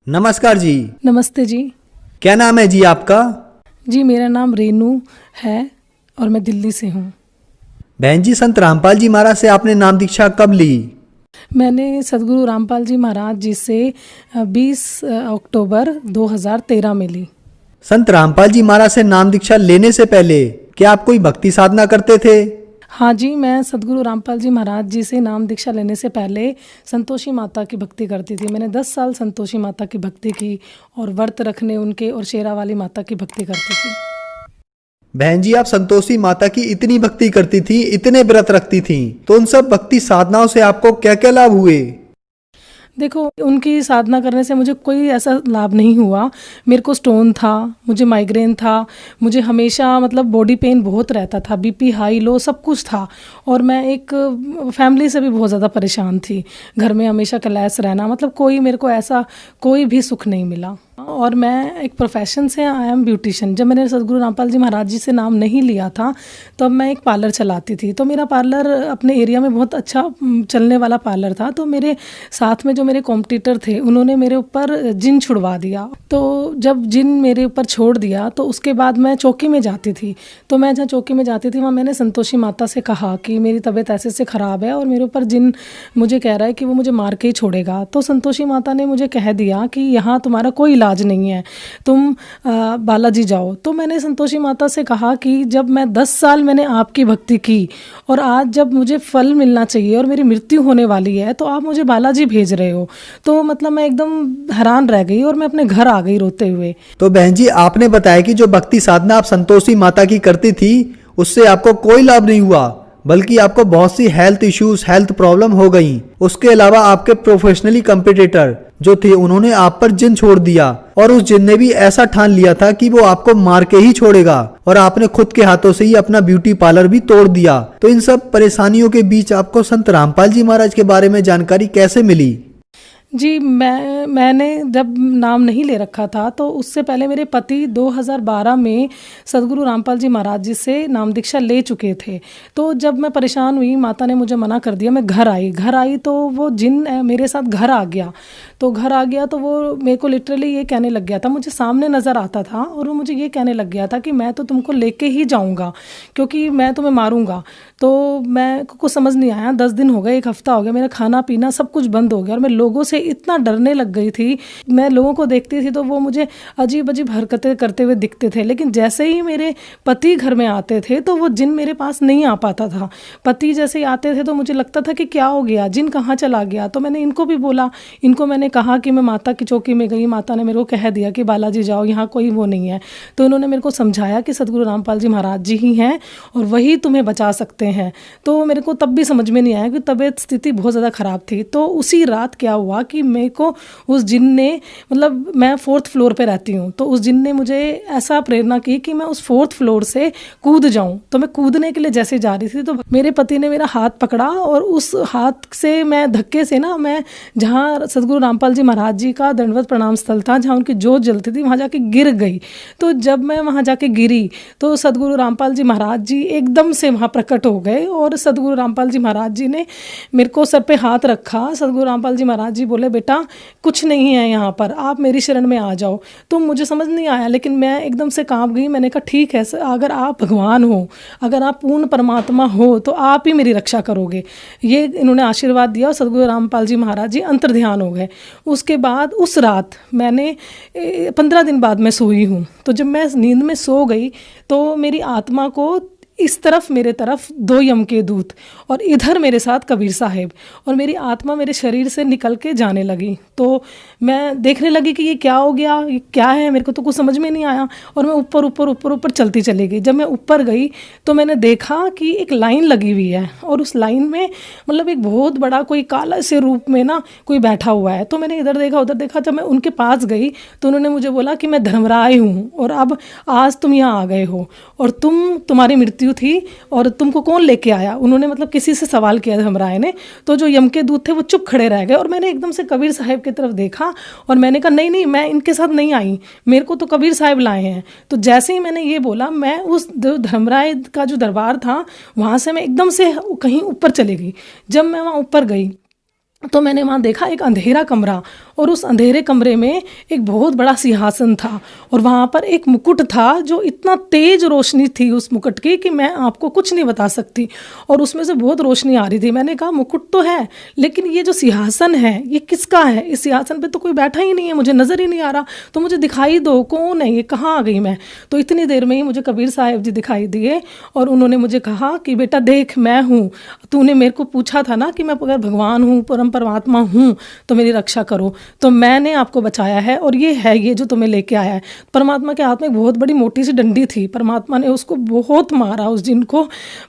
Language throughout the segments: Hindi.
नमस्कार जी। नमस्ते जी। क्या नाम है जी आपका? जी मेरा नाम रेनू है और मैं दिल्ली से हूँ। बहन जी, संत रामपाल जी महाराज से आपने नाम दीक्षा कब ली? मैंने सदगुरु रामपाल जी महाराज जी से 20 अक्टूबर 2013 में ली। संत रामपाल जी महाराज से नाम दीक्षा लेने से पहले क्या आप कोई भक्ति साधना करते थे? हाँ जी, मैं सदगुरु रामपाल जी महाराज जी से नाम दीक्षा लेने से पहले संतोषी माता की भक्ति करती थी। मैंने 10 साल संतोषी माता की भक्ति की और व्रत रखने उनके और शेरा वाली माता की भक्ति करती थी। बहन जी, आप संतोषी माता की इतनी भक्ति करती थी, इतने व्रत रखती थी, तो उन सब भक्ति साधनाओं से आपको क्या क्या लाभ हुए? देखो, उनकी साधना करने से मुझे कोई ऐसा लाभ नहीं हुआ। मेरे को स्टोन था, मुझे माइग्रेन था, मुझे हमेशा मतलब बॉडी पेन बहुत रहता था, बीपी हाई लो सब कुछ था। और मैं एक फैमिली से भी बहुत ज़्यादा परेशान थी। घर में हमेशा क्लैश रहना, मतलब कोई मेरे को ऐसा कोई भी सुख नहीं मिला। और मैं एक प्रोफेशन से आई एम ब्यूटिशियन। जब मैंने सदगुरु रामपाल जी महाराज जी से नाम नहीं लिया था तब मैं एक पार्लर चलाती थी। तो मेरा पार्लर अपने एरिया में बहुत अच्छा चलने वाला पार्लर था। तो मेरे साथ में जो मेरे कॉम्पिटिटर थे उन्होंने मेरे ऊपर जिन छुड़वा दिया। तो जब जिन मेरे ऊपर छोड़ दिया तो उसके बाद मैं चौकी में जाती थी। तो मैं जहाँ चौकी में जाती थी वहाँ मैंने संतोषी माता से कहा कि मेरी तबीयत ऐसे से ख़राब है और मेरे ऊपर जिन मुझे कह रहा है कि वो मुझे मार के ही छोड़ेगा। तो संतोषी माता ने मुझे कह दिया कि यहाँ तुम्हारा कोई इलाज नहीं है, तुम बालाजी जाओ। तो मैंने संतोषी माता से कहा कि जब मैं 10 साल मैंने आपकी भक्ति की और आज जब मुझे फल मिलना चाहिए और मेरी मृत्यु होने वाली है तो आप मुझे बालाजी भेज रहे हो। तो मतलब मैं एकदम हैरान रह गई और मैं अपने घर आ गई रोते हुए। तो बहन जी, आपने बताया कि जो भक्ति साधना आप संतोषी माता की करती थी उससे आपको कोई लाभ नहीं हुआ, बल्कि आपको बहुत सी हेल्थ इश्यूज, हेल्थ प्रॉब्लम हो गई। उसके अलावा आपके प्रोफेशनली कॉम्पिटिटर जो थे उन्होंने आप पर जिन छोड़ दिया और उस जिन ने भी ऐसा ठान लिया था कि वो आपको मार के ही छोड़ेगा, और आपने खुद के हाथों से ही अपना ब्यूटी पार्लर भी तोड़ दिया। तो इन सब परेशानियों के बीच आपको संत रामपाल जी महाराज के बारे में जानकारी कैसे मिली? जी, मैंने जब नाम नहीं ले रखा था तो उससे पहले मेरे पति 2012 में सदगुरु रामपाल जी महाराज जी से नाम दीक्षा ले चुके थे। तो जब मैं परेशान हुई, माता ने मुझे मना कर दिया, मैं घर आई तो वो जिन मेरे साथ घर आ गया। तो घर आ गया तो वो मेरे को लिटरली ये कहने लग गया था, मुझे सामने नज़र आता था और वो मुझे ये कहने लग गया था कि मैं तो तुमको लेके ही जाऊँगा क्योंकि मैं तुम्हें मारूँगा। तो मैं को कुछ समझ नहीं आया। 10 दिन हो गए, 1 हफ्ता हो गया, मेरा खाना पीना सब कुछ बंद हो गया और मैं लोगों से इतना डरने लग गई थी। मैं लोगों को देखती थी तो वो मुझे अजीब अजीब हरकतें करते हुए दिखते थे, लेकिन जैसे ही मेरे पति घर में आते थे तो वो जिन मेरे पास नहीं आ पाता था। पति जैसे ही आते थे तो मुझे लगता था कि क्या हो गया, जिन कहाँ चला गया। तो मैंने इनको भी बोला, इनको मैंने कहा कि मैं माता की चौकी में गई, माता ने मेरे को कह दिया कि बालाजी जाओ, यहाँ कोई वो नहीं है। तो इन्होंने मेरे को समझाया कि सदगुरु रामपाल जी महाराज जी ही हैं और वही तुम्हें बचा सकते हैं। तो मेरे को तब भी समझ में नहीं आया कि तबीयत स्थिति बहुत ज़्यादा ख़राब थी। तो उसी रात क्या हुआ कि मेरे को उस जिन ने, मतलब मैं 4th फ्लोर पे रहती हूँ, तो उस जिन ने मुझे ऐसा प्रेरणा की कि मैं उस 4th फ्लोर से कूद जाऊँ। तो मैं कूदने के लिए जैसे जा रही थी तो मेरे पति ने मेरा हाथ पकड़ा और उस हाथ से मैं धक्के से ना, मैं जहाँ सदगुरु रामपाल जी महाराज जी का दंडवत प्रणाम स्थल था, जहाँ उनकी जोत जलती थी, वहाँ जाके गिर गई। तो जब मैं वहाँ जाके गिरी तो सदगुरु रामपाल जी महाराज जी एकदम से वहाँ प्रकट हो गए और सदगुरु रामपाल जी महाराज जी ने मेरे को सर पे हाथ रखा। सदगुरु रामपाल जी महाराज जी बोले, बेटा कुछ नहीं है यहाँ पर, आप मेरी शरण में आ जाओ। तो मुझे समझ नहीं आया, लेकिन मैं एकदम से कांप गई। मैंने कहा ठीक है सर, अगर आप भगवान हो, अगर आप पूर्ण परमात्मा हो तो आप ही मेरी रक्षा करोगे। ये इन्होंने आशीर्वाद दिया और सदगुरु रामपाल जी महाराज जी अंतर्ध्यान हो गए। उसके बाद उस रात मैंने 15 दिन बाद मैं सोई हूँ। तो जब मैं नींद में सो गई तो मेरी आत्मा को इस तरफ मेरे तरफ 2 यम के दूत और इधर मेरे साथ कबीर साहिब, और मेरी आत्मा मेरे शरीर से निकल के जाने लगी। तो मैं देखने लगी कि ये क्या हो गया, ये क्या है, मेरे को तो कुछ समझ में नहीं आया। और मैं ऊपर ऊपर ऊपर ऊपर चलती चली गई। जब मैं ऊपर गई तो मैंने देखा कि एक लाइन लगी हुई है और उस लाइन में मतलब एक बहुत बड़ा कोई काला से रूप में ना कोई बैठा हुआ है। तो मैंने इधर देखा उधर देखा। जब मैं उनके पास गई तो उन्होंने मुझे बोला कि मैं धर्मराय हूँ और अब आज तुम यहाँ आ गए हो और तुम्हारी मृत्यु थी और तुमको कौन लेके आया। उन्होंने मतलब किसी से सवाल किया धर्मराय ने। तो जो यम के दूत थे वो चुप खड़े रह गए और मैंने एकदम से कबीर साहिब की तरफ देखा और मैंने कहा नहीं नहीं, मैं इनके साथ नहीं आई, मेरे को तो कबीर साहिब लाए हैं। तो जैसे ही मैंने ये बोला, मैं उस धर्मराय का जो दरबार था वहाँ से मैं एकदम से कहीं ऊपर चली गई। जब मैं वहाँ ऊपर गई तो मैंने वहाँ देखा एक अंधेरा कमरा, और उस अंधेरे कमरे में एक बहुत बड़ा सिंहासन था, और वहाँ पर एक मुकुट था जो इतना तेज रोशनी थी उस मुकुट की कि मैं आपको कुछ नहीं बता सकती, और उसमें से बहुत रोशनी आ रही थी। मैंने कहा मुकुट तो है, लेकिन ये जो सिंहासन है ये किसका है? इस सिंहासन पे तो कोई बैठा ही नहीं है, मुझे नज़र ही नहीं आ रहा, तो मुझे दिखाई दो, कौन है ये, कहाँ आ गई मैं? तो इतनी देर में ही मुझे कबीर साहब जी दिखाई दिए, और उन्होंने मुझे कहा कि बेटा देख, मैं हूँ, तूने मेरे को पूछा था ना कि मैं अगर भगवान हूँ, परमात्मा हूँ, तो मेरी रक्षा करो, तो मैंने आपको बचाया है, और ये है ये जो तुम्हें लेके आया है। परमात्मा के हाथ में एक बहुत बड़ी मोटी सी डंडी थी, परमात्मा ने उसको बहुत मारा उस जिन को,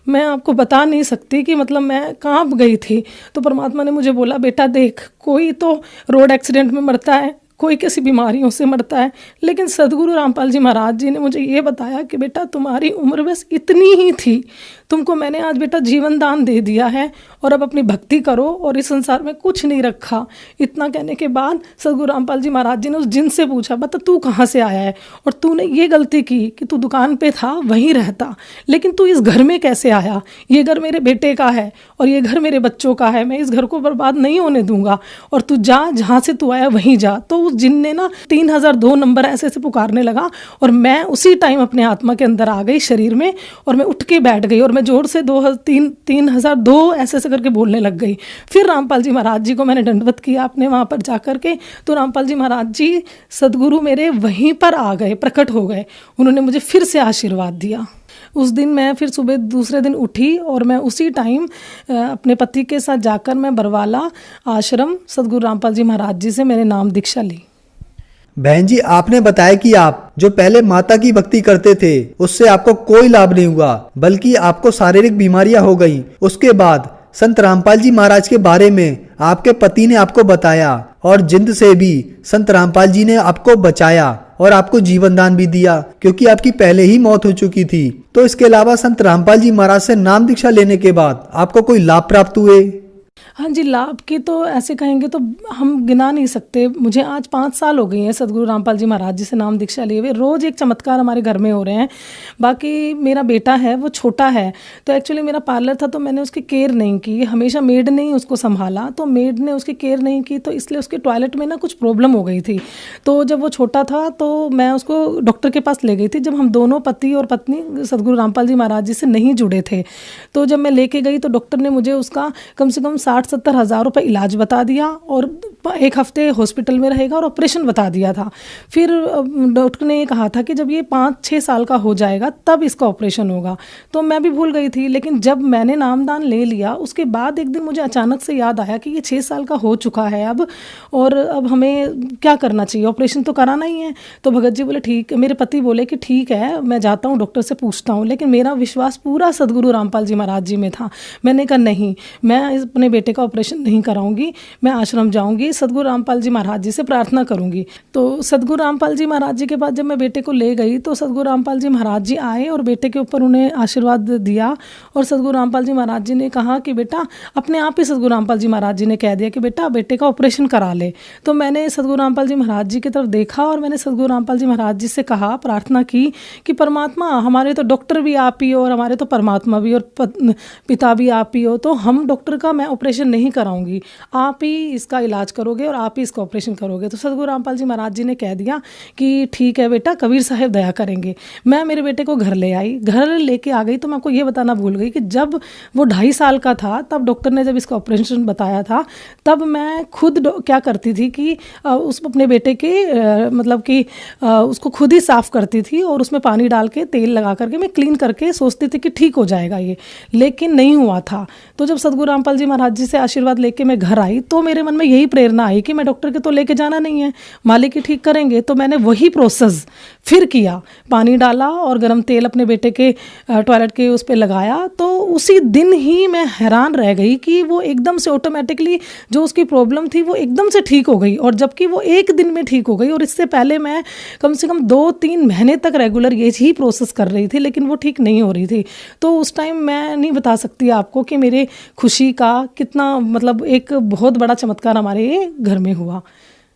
मैं आपको बता नहीं सकती कि मतलब मैं कांप गई थी। तो परमात्मा ने मुझे बोला, बेटा देख, कोई तो रोड एक्सीडेंट में मरता है, कोई किसी बीमारियों से मरता है, लेकिन सदगुरु रामपाल जी महाराज जी ने मुझे ये बताया कि बेटा तुम्हारी उम्र बस इतनी ही थी, तुमको मैंने आज बेटा जीवन दान दे दिया है, और अब अपनी भक्ति करो, और इस संसार में कुछ नहीं रखा। इतना कहने के बाद सदगुरु रामपाल जी महाराज जी ने उस जिन से पूछा, बता तू कहाँ से आया है, और तूने ये गलती की कि तू दुकान पे था वहीं रहता, लेकिन तू इस घर में कैसे आया? ये घर मेरे बेटे का है, और ये घर मेरे बच्चों का है, मैं इस घर को बर्बाद नहीं होने दूंगा, और तू जा, जहाँ से तू आया वहीं जा। तो उस जिन ने ना 3002 नंबर ऐसे ऐसे पुकारने लगा, और मैं उसी टाइम अपने आत्मा के अंदर आ गई शरीर में, और मैं उठ के बैठ गई, और मैं जोर से 3002 ऐसे ऐसे करके बोलने लग गई। फिर रामपाल जी महाराज जी को मैंने दंडवत किया अपने वहाँ पर जा कर के, तो रामपाल जी महाराज जी सदगुरु मेरे वहीं पर आ गए, प्रकट हो गए, उन्होंने मुझे फिर से आशीर्वाद दिया। उस दिन मैं फिर सुबह दूसरे दिन उठी, और मैं उसी टाइम अपने पति के साथ जाकर मैं बरवाला आश्रम सदगुरु रामपाल जी महाराज जी से मैंने नाम दीक्षा ली। बहन जी, आपने बताया कि आप जो पहले माता की भक्ति करते थे उससे आपको कोई लाभ नहीं हुआ, बल्कि आपको शारीरिक बीमारियां हो गईं। उसके बाद संत रामपाल जी महाराज के बारे में आपके पति ने आपको बताया, और जिंद से भी संत रामपाल जी ने आपको बचाया और आपको जीवन दान भी दिया, क्योंकि आपकी पहले ही मौत हो चुकी थी। तो इसके अलावा संत रामपाल जी महाराज से नाम दीक्षा लेने के बाद आपको कोई लाभ प्राप्त हुए? हाँ जी, लाभ की तो ऐसे कहेंगे तो हम गिना नहीं सकते। मुझे आज 5 साल हो गए हैं सदगुरु रामपाल जी महाराज जी से नाम दीक्षा लिए हुए। रोज़ एक चमत्कार हमारे घर में हो रहे हैं। बाकी मेरा बेटा है वो छोटा है, तो एक्चुअली मेरा पार्लर था, तो मैंने उसकी केयर नहीं की, हमेशा मेड ने ही उसको संभाला, तो मेड ने उसकी केयर नहीं की, तो इसलिए उसके टॉयलेट में ना कुछ प्रॉब्लम हो गई थी। तो जब वो छोटा था तो मैं उसको डॉक्टर के पास ले गई थी, जब हम दोनों पति और पत्नी सदगुरु रामपाल जी महाराज जी से नहीं जुड़े थे। तो जब मैं लेके गई तो डॉक्टर ने मुझे उसका कम से कम 60-70 हज़ार रुपये इलाज बता दिया, और 1 हफ्ते हॉस्पिटल में रहेगा, और ऑपरेशन बता दिया था। फिर डॉक्टर ने ये कहा था कि जब ये 5-6 साल का हो जाएगा तब इसका ऑपरेशन होगा। तो मैं भी भूल गई थी, लेकिन जब मैंने नामदान ले लिया उसके बाद एक दिन मुझे अचानक से याद आया कि ये 6 साल का हो चुका है अब, और अब हमें क्या करना चाहिए, ऑपरेशन तो कराना ही है। तो भगत जी बोले ठीक, मेरे पति बोले कि ठीक है, मैं जाता हूँ डॉक्टर से पूछता हूँ, लेकिन मेरा विश्वास पूरा सदगुरु रामपाल जी महाराज जी में था। मैंने कहा नहीं, मैं अपने बेटे का ऑपरेशन नहीं कराऊंगी, मैं आश्रम जाऊंगी, सदगुरु रामपाल जी महाराज जी से प्रार्थना करूंगी। तो सदगुरु रामपाल जी महाराज जी के पास जब मैं बेटे को ले गई तो सदगुरु रामपाल जी महाराज जी आए और बेटे के ऊपर उन्हें आशीर्वाद दिया, और सदगुरु रामपाल जी महाराज जी ने कहा कि बेटा, अपने आप ही सदगुरु रामपाल जी महाराज जी ने कह दिया कि बेटा बेटे का ऑपरेशन करा ले। तो मैंने सदगुरु रामपाल जी महाराज जी की तरफ देखा, और मैंने सदगुरु रामपाल जी महाराज जी से कहा, प्रार्थना की कि परमात्मा, हमारे तो डॉक्टर भी आप ही हो, और हमारे तो परमात्मा भी, और पिता भी आप ही हो, तो हम डॉक्टर का मैं ऑपरेशन नहीं कराऊंगी, आप ही इसका इलाज करोगे और आप ही इसका ऑपरेशन करोगे। तो सदगुरु रामपाल जी महाराज जी ने कह दिया कि ठीक है बेटा, कबीर साहब दया करेंगे। मैं मेरे बेटे को घर ले आई, घर लेके आ गई, तो मैं आपको ये बताना भूल गई कि जब वो 2.5 साल का था तब डॉक्टर ने जब इसका ऑपरेशन बताया था, तब मैं खुद क्या करती थी कि उस अपने बेटे के मतलब कि उसको खुद ही साफ़ करती थी, और उसमें पानी डाल के तेल लगा करके मैं क्लीन करके सोचती थी कि ठीक हो जाएगा ये, लेकिन नहीं हुआ था। तो जब सदगुरु रामपाल जी महाराज जी से आशीर्वाद लेके मैं घर आई तो मेरे मन में यही प्रेरणा आई कि मैं डॉक्टर के तो लेके जाना नहीं है, मालिक ही ठीक करेंगे। तो मैंने वही प्रोसेस फिर किया, पानी डाला और गर्म तेल अपने बेटे के टॉयलेट के उस पर लगाया। तो उसी दिन ही मैं हैरान रह गई कि वो एकदम से ऑटोमेटिकली जो उसकी प्रॉब्लम थी वो एकदम से ठीक हो गई, और जबकि वो 1 दिन में ठीक हो गई। और इससे पहले मैं कम से कम 2-3 महीने तक रेगुलर ये ही प्रोसेस कर रही थी, लेकिन वो ठीक नहीं हो रही थी। तो उस टाइम मैं नहीं बता सकती आपको कि मेरे खुशी का कितना, मतलब एक बहुत बड़ा चमत्कार हमारे घर में हुआ।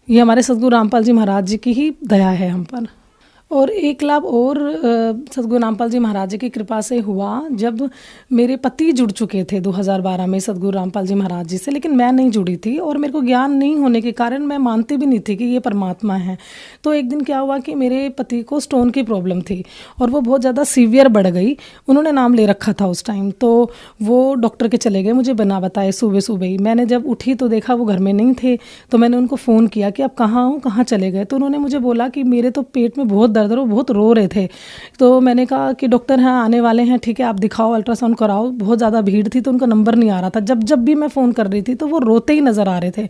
ये हमारे सदगुरु रामपाल जी महाराज जी की ही दया है हम पर। और एक लाभ और सद्गुरु रामपाल जी महाराज जी की कृपा से हुआ, जब मेरे पति जुड़ चुके थे 2012 में सद्गुरु रामपाल जी महाराज जी से, लेकिन मैं नहीं जुड़ी थी और मेरे को ज्ञान नहीं होने के कारण मैं मानती भी नहीं थी कि ये परमात्मा है। तो एक दिन क्या हुआ कि मेरे पति को स्टोन की प्रॉब्लम थी और वो बहुत ज़्यादा सीवियर बढ़ गई। उन्होंने नाम ले रखा था उस टाइम, तो वो डॉक्टर के चले गए मुझे बिना बताए सुबह सुबह ही। मैंने जब उठी तो देखा वो घर में नहीं थे, तो मैंने उनको फ़ोन किया कि आप कहाँ हो, कहाँ चले गए। तो उन्होंने मुझे बोला कि मेरे तो पेट में बहुत दर्द है, वो बहुत रो रहे थे। तो मैंने कहा कि डॉक्टर हैं आने वाले हैं, ठीक है आप दिखाओ, अल्ट्रासाउंड कराओ। बहुत ज़्यादा भीड़ थी तो उनका नंबर नहीं आ रहा था। जब भी मैं फ़ोन कर रही थी तो वो रोते ही नज़र आ रहे थे,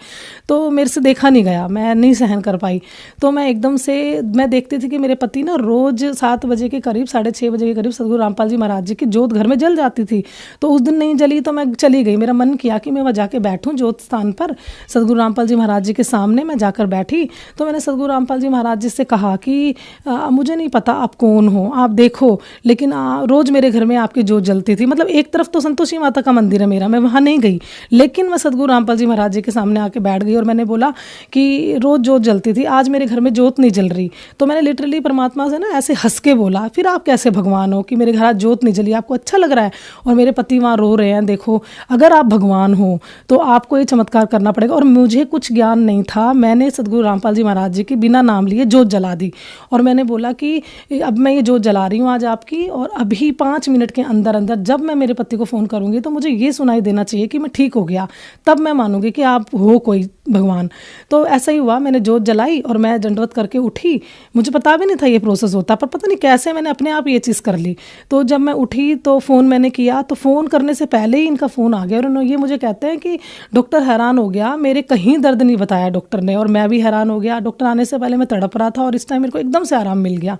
तो मेरे से देखा नहीं गया, मैं नहीं सहन कर पाई। तो मैं एकदम से मैं देखती थी कि मेरे पति ना रोज़ 7 बजे के करीब, 6:30 बजे के करीब सद्गुरु रामपाल जी महाराज जी की जोत घर में जल जाती थी। तो उस दिन नहीं जली तो मैं चली गई। मेरा मन किया कि मैं वहाँ जाके बैठूँ जोत स्थान पर, सद्गुरु रामपाल जी महाराज जी के सामने मैं जाकर बैठी। तो मैंने सद्गुरु रामपाल जी महाराज जी से कहा कि मुझे नहीं पता आप कौन हो, आप देखो, लेकिन रोज़ मेरे घर में आपकी जोत जलती थी। मतलब एक तरफ तो संतोषी माता का मंदिर है मेरा, मैं वहाँ नहीं गई, लेकिन मैं सद्गुरु रामपाल जी महाराज जी के सामने आके बैठ गई और मैंने बोला कि रोज़ जोत जलती थी, आज मेरे घर में जोत नहीं जल रही। तो मैंने लिटरली परमात्मा से ना ऐसे हंस के बोला, फिर आप कैसे भगवान हो कि मेरे घर आज जोत नहीं जली, आपको अच्छा लग रहा है और मेरे पति वहाँ रो रहे हैं। देखो अगर आप भगवान हो तो आपको ये चमत्कार करना पड़ेगा। और मुझे कुछ ज्ञान नहीं था, मैंने सद्गुरु रामपाल जी महाराज जी की बिना नाम लिए जोत जला दी और मैंने बोला कि अब मैं ये जोत जला रही हूँ आज आपकी, और अभी 5 मिनट के अंदर अंदर जब मैं मेरे पति को फ़ोन करूँगी तो मुझे ये सुनाई देना चाहिए कि मैं ठीक हो गया, तब मैं मानूंगी कि आप हो कोई भगवान। तो ऐसा ही हुआ, मैंने जोत जलाई और मैं दंडवत करके उठी। मुझे पता भी नहीं था ये प्रोसेस होता, पर पता नहीं कैसे मैंने अपने आप ये चीज़ कर ली। तो जब मैं उठी तो फ़ोन मैंने किया, तो फ़ोन करने से पहले ही इनका फ़ोन आ गया और उन्होंने ये मुझे कहते हैं कि डॉक्टर हैरान हो गया, मेरे कहीं दर्द नहीं बताया डॉक्टर ने, और मैं भी हैरान हो गया। डॉक्टर आने से पहले मैं तड़प रहा था और इस टाइम मेरे को एकदम से आराम मिल गया।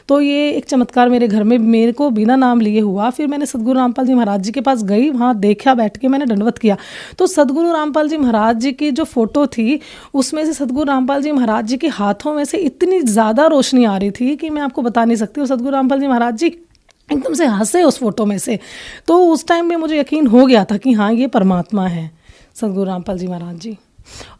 तो ये एक चमत्कार मेरे घर में मेरे को बिना नाम लिए हुआ। फिर मैंने सद्गुरु रामपाल जी महाराज जी के पास गई, वहाँ देखा, बैठ के मैंने दंडवत किया। तो सद्गुरु रामपाल जी महाराज जी की जो फोटो थी उसमें से सद्गुरु रामपाल जी महाराज जी के हाथों में से इतनी ज़्यादा रोशनी आ रही थी कि मैं आपको बता नहीं सकती। और सद्गुरु रामपाल जी महाराज जी एकदम से हंसे उस फोटो में से। तो उस टाइम में मुझे यकीन हो गया था कि हाँ ये परमात्मा है सद्गुरु रामपाल जी महाराज जी।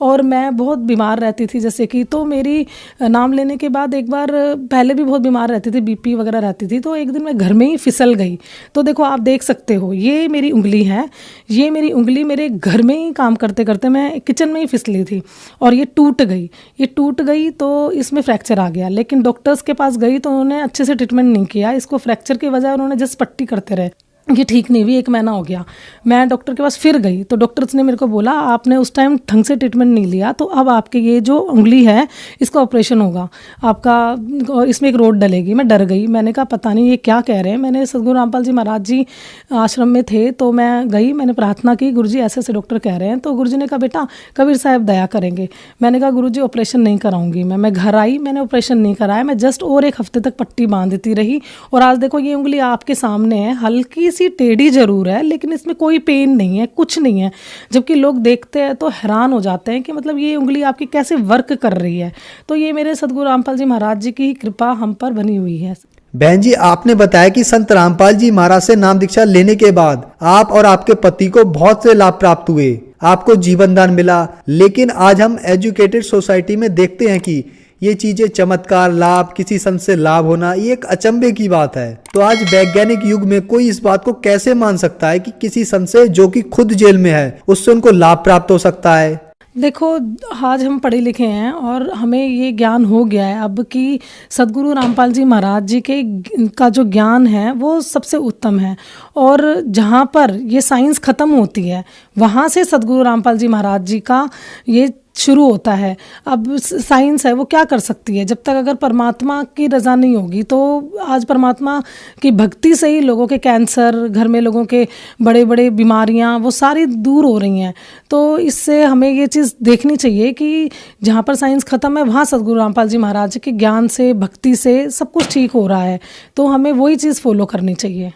और मैं बहुत बीमार रहती थी जैसे कि, तो मेरी नाम लेने के बाद एक बार, पहले भी बहुत बीमार रहती थी, बीपी वगैरह रहती थी। तो एक दिन मैं घर में ही फिसल गई। तो देखो आप देख सकते हो, ये मेरी उंगली है, ये मेरी उंगली मेरे घर में ही काम करते करते मैं किचन में ही फिसली थी और ये टूट गई। ये टूट गई तो इसमें फ्रैक्चर आ गया, लेकिन डॉक्टर्स के पास गई तो उन्होंने अच्छे से ट्रीटमेंट नहीं किया। इसको फ्रैक्चर की वजह उन्होंने जस्ट पट्टी करते रहे, ये ठीक नहीं हुई। 1 महीना हो गया, मैं डॉक्टर के पास फिर गई तो डॉक्टर्स ने मेरे को बोला आपने उस टाइम ढंग से ट्रीटमेंट नहीं लिया, तो अब आपके ये जो उंगली है इसका ऑपरेशन होगा आपका, इसमें एक रोड डलेगी। मैं डर गई, मैंने कहा पता नहीं ये क्या कह रहे हैं। मैंने सद्गुरु रामपाल जी महाराज जी आश्रम में थे तो मैं गई, मैंने प्रार्थना की, गुरुजी ऐसे ऐसे डॉक्टर कह रहे हैं। तो गुरुजी ने कहा बेटा कबीर साहब दया करेंगे। मैंने कहा गुरुजी ऑपरेशन नहीं कराऊंगी मैं घर आई, मैंने ऑपरेशन नहीं कराया, मैं जस्ट और 1 हफ्ते तक पट्टी बांधती रही। और आज देखो ये उंगली आपके सामने है, हल्की सी टेढ़ी जरूर है लेकिन इसमें कोई पेन नहीं है, कुछ नहीं है। जबकि लोग देखते हैं तो हैरान हो जाते हैं कि मतलब ये उंगली आपकी कैसे वर्क कर रही है। तो ये मेरे सद्गुरु रामपाल जी महाराज जी की कृपा हम पर बनी हुई है। बहन जी, आपने बताया कि संत रामपाल जी महाराज से नाम दीक्षा लेने के बाद आप और आपके पति को बहुत से लाभ प्राप्त हुए, आपको जीवन दान मिला। लेकिन आज हम एजुकेटेड सोसाइटी में देखते हैं कि ये चीजें चमत्कार, लाभ, किसी संत से लाभ होना, ये एक अचंभे की बात है। तो आज वैज्ञानिक युग में कोई इस बात को कैसे मान सकता है कि किसी संत से जो कि खुद जेल में है उससे उनको लाभ प्राप्त हो सकता है? देखो आज हम पढ़े लिखे हैं और हमें ये ज्ञान हो गया है अब कि सद्गुरु रामपाल जी महाराज जी के का जो ज्ञान है वो सबसे उत्तम है। और जहाँ पर ये साइंस ख़त्म होती है वहाँ से सद्गुरु रामपाल जी महाराज जी का ये शुरू होता है। अब साइंस है वो क्या कर सकती है, जब तक अगर परमात्मा की रज़ा नहीं होगी। तो आज परमात्मा की भक्ति से ही लोगों के कैंसर, घर में लोगों के बड़े बड़े बीमारियां वो सारी दूर हो रही हैं। तो इससे हमें ये चीज़ देखनी चाहिए कि जहाँ पर साइंस ख़त्म है वहाँ सद्गुरु रामपाल जी महाराज के ज्ञान से, भक्ति से सब कुछ ठीक हो रहा है। तो हमें वही चीज़ फॉलो करनी चाहिए।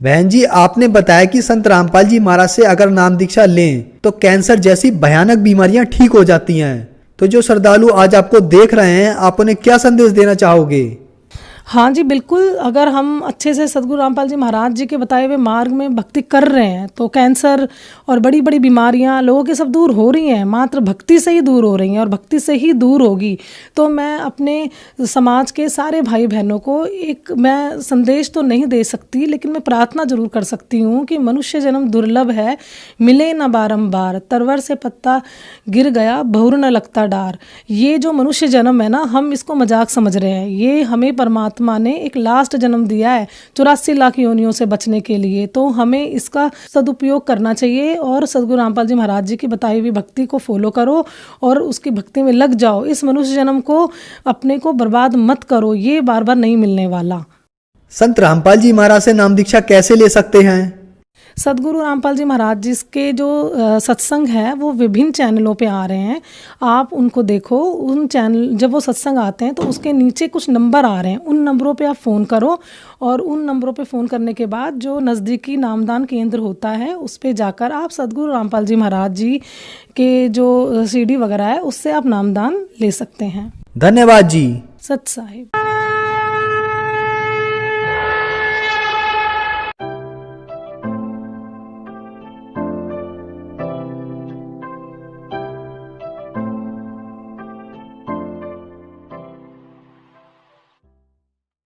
बहन जी, आपने बताया कि संत रामपाल जी महाराज से अगर नाम दीक्षा लें तो कैंसर जैसी भयानक बीमारियां ठीक हो जाती हैं। तो जो श्रद्धालु आज आपको देख रहे हैं, आप उन्हें क्या संदेश देना चाहोगे? हाँ जी, बिल्कुल। अगर हम अच्छे से सद्गुरु रामपाल जी महाराज जी के बताए हुए मार्ग में भक्ति कर रहे हैं तो कैंसर और बड़ी बड़ी बीमारियां लोगों के सब दूर हो रही हैं, मात्र भक्ति से ही दूर हो रही हैं और भक्ति से ही दूर होगी। तो मैं अपने समाज के सारे भाई बहनों को एक मैं संदेश तो नहीं दे सकती, लेकिन मैं प्रार्थना जरूर कर सकती हूँ कि मनुष्य जन्म दुर्लभ है, मिले न बारंबार, तरवर से पत्ता गिर गया बहुर न लगता डार। ये जो मनुष्य जन्म है ना, हम इसको मजाक समझ रहे हैं। ये हमें परमात्मा ने एक लास्ट जन्म दिया है 84 लाख योनियों से बचने के लिए। तो हमें इसका सदुपयोग करना चाहिए और सद्गुरु रामपाल जी महाराज जी की बताई हुई भक्ति को फॉलो करो और उसकी भक्ति में लग जाओ। इस मनुष्य जन्म को अपने को बर्बाद मत करो, ये बार बार नहीं मिलने वाला। संत रामपाल जी महाराज से नाम दीक्षा कैसे ले सकते हैं? सद्गुरु रामपाल जी महाराज जी के जो सत्संग है वो विभिन्न चैनलों पे आ रहे हैं, आप उनको देखो। उन चैनल जब वो सत्संग आते हैं तो उसके नीचे कुछ नंबर आ रहे हैं, उन नंबरों पे आप फ़ोन करो और उन नंबरों पे फ़ोन करने के बाद जो नज़दीकी नामदान केंद्र होता है उस पे जाकर आप सद्गुरु रामपाल जी महाराज जी के जो CD वगैरह है उससे आप नामदान ले सकते हैं। धन्यवाद जी। सत साहिब।